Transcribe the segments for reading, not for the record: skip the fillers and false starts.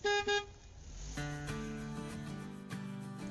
In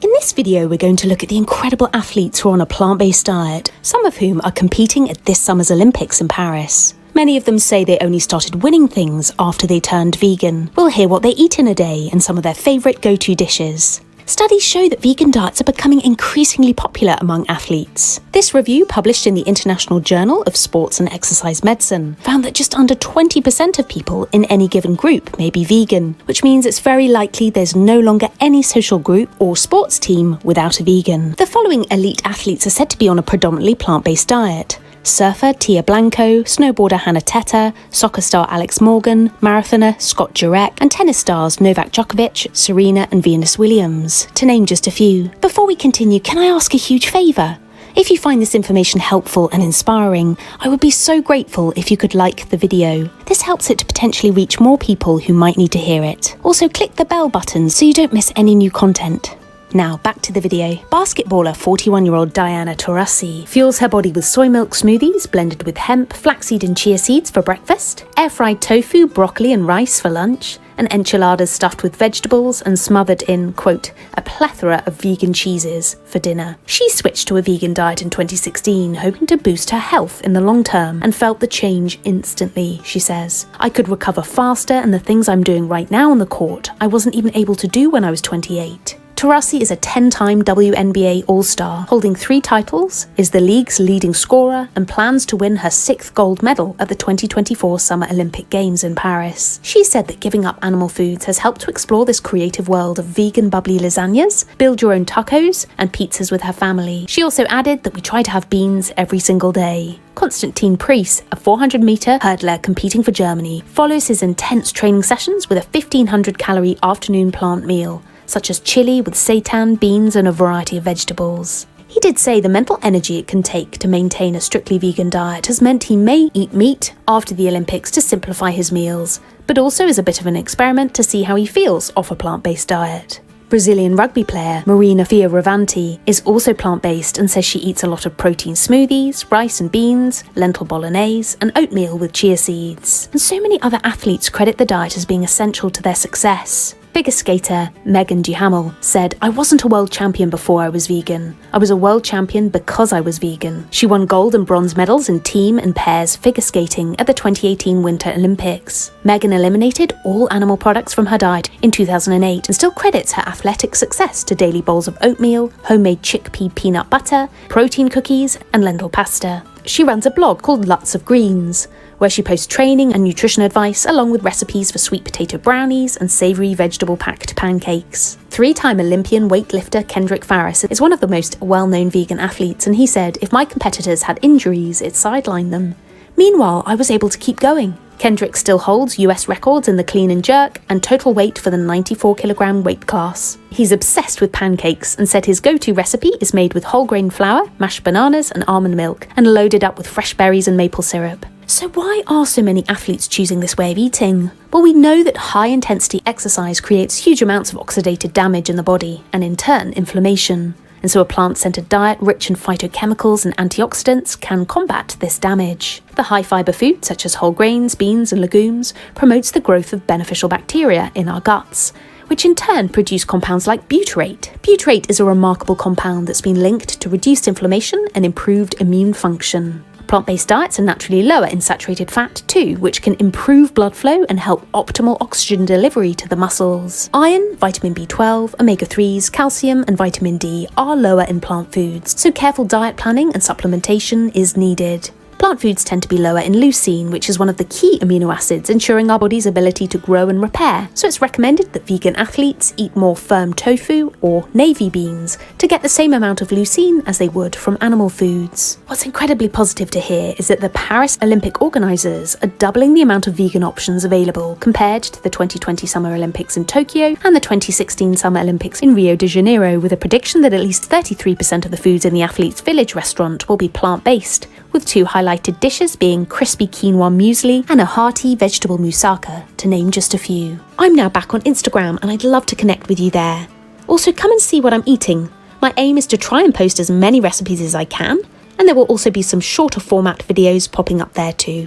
this video, we're going to look at the incredible athletes who are on a plant-based diet, some of whom are competing at this summer's Olympics in Paris. Many of them say they only started winning things after they turned vegan. We'll hear what they eat in a day and some of their favourite go-to dishes. Studies show that vegan diets are becoming increasingly popular among athletes. This review, published in the International Journal of Sports and Exercise Medicine, found that just under 20% of people in any given group may be vegan, which means it's very likely there's no longer any social group or sports team without a vegan. The following elite athletes are said to be on a predominantly plant-based diet: surfer Tia Blanco, snowboarder Hannah Teta, soccer star Alex Morgan, marathoner Scott Jurek, and tennis stars Novak Djokovic, Serena and Venus Williams, to name just a few. Before we continue, can I ask a huge favour? If you find this information helpful and inspiring, I would be so grateful if you could like the video. This helps it to potentially reach more people who might need to hear it. Also, click the bell button so you don't miss any new content. Now, back to the video. Basketballer 41-year-old Diana Taurasi fuels her body with soy milk smoothies blended with hemp, flaxseed and chia seeds for breakfast, air-fried tofu, broccoli and rice for lunch, and enchiladas stuffed with vegetables and smothered in, quote, a plethora of vegan cheeses for dinner. She switched to a vegan diet in 2016, hoping to boost her health in the long term, and felt the change instantly, she says. I could recover faster, and the things I'm doing right now on the court, I wasn't even able to do when I was 28. Taurasi is a 10-time WNBA All-Star, holding 3 titles, is the league's leading scorer, and plans to win her 6th gold medal at the 2024 Summer Olympic Games in Paris. She said that giving up animal foods has helped to explore this creative world of vegan bubbly lasagnas, build your own tacos, and pizzas with her family. She also added that we try to have beans every single day. Constantine Roussel, a 400-metre hurdler competing for Germany, follows his intense training sessions with a 1,500-calorie afternoon plant meal, such as chili with seitan, beans and a variety of vegetables. He did say the mental energy it can take to maintain a strictly vegan diet has meant he may eat meat after the Olympics to simplify his meals, but also is a bit of an experiment to see how he feels off a plant-based diet. Brazilian rugby player Marina Fioravanti is also plant-based and says she eats a lot of protein smoothies, rice and beans, lentil bolognese, and oatmeal with chia seeds. And so many other athletes credit the diet as being essential to their success. Figure skater Megan Hamel said, I wasn't a world champion before I was vegan. I was a world champion because I was vegan. She won gold and bronze medals in team and pairs figure skating at the 2018 Winter Olympics. Megan eliminated all animal products from her diet in 2008 and still credits her athletic success to daily bowls of oatmeal, homemade chickpea peanut butter, protein cookies, and lentil pasta. She runs a blog called Lots of Greens, where she posts training and nutrition advice along with recipes for sweet potato brownies and savoury vegetable-packed pancakes. 3-time Olympian weightlifter Kendrick Farris is one of the most well-known vegan athletes, and he said, if my competitors had injuries, it sidelined them. Meanwhile, I was able to keep going. Kendrick still holds US records in the clean and jerk and total weight for the 94-kilogram weight class. He's obsessed with pancakes and said his go-to recipe is made with whole grain flour, mashed bananas and almond milk, and loaded up with fresh berries and maple syrup. So why are so many athletes choosing this way of eating? Well, we know that high-intensity exercise creates huge amounts of oxidative damage in the body, and in turn, inflammation. And so a plant-centered diet rich in phytochemicals and antioxidants can combat this damage. The high-fiber food, such as whole grains, beans and legumes, promotes the growth of beneficial bacteria in our guts, which in turn produce compounds like butyrate. Butyrate is a remarkable compound that's been linked to reduced inflammation and improved immune function. Plant-based diets are naturally lower in saturated fat too, which can improve blood flow and help optimal oxygen delivery to the muscles. Iron, vitamin B12, omega-3s, calcium and vitamin D are lower in plant foods, so careful diet planning and supplementation is needed. Plant foods tend to be lower in lucine, which is one of the key amino acids ensuring our body's ability to grow and repair, so it's recommended that vegan athletes eat more firm tofu or navy beans to get the same amount of lucine as they would from animal foods. What's incredibly positive to hear is that the Paris Olympic organisers are doubling the amount of vegan options available compared to the 2020 Summer Olympics in Tokyo and the 2016 Summer Olympics in Rio de Janeiro, with a prediction that at least 33% of the foods in the Athletes Village restaurant will be plant-based, with 2 highlighted dishes being crispy quinoa muesli and a hearty vegetable moussaka, to name just a few. I'm now back on Instagram and I'd love to connect with you there. Also, come and see what I'm eating. My aim is to try and post as many recipes as I can, and there will also be some shorter format videos popping up there too.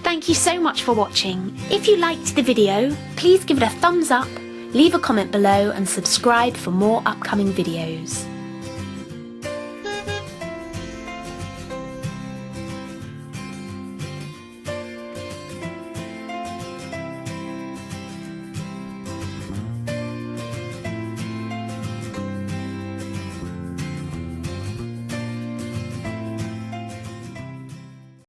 Thank you so much for watching. If you liked the video, please give it a thumbs up, leave a comment below and subscribe for more upcoming videos.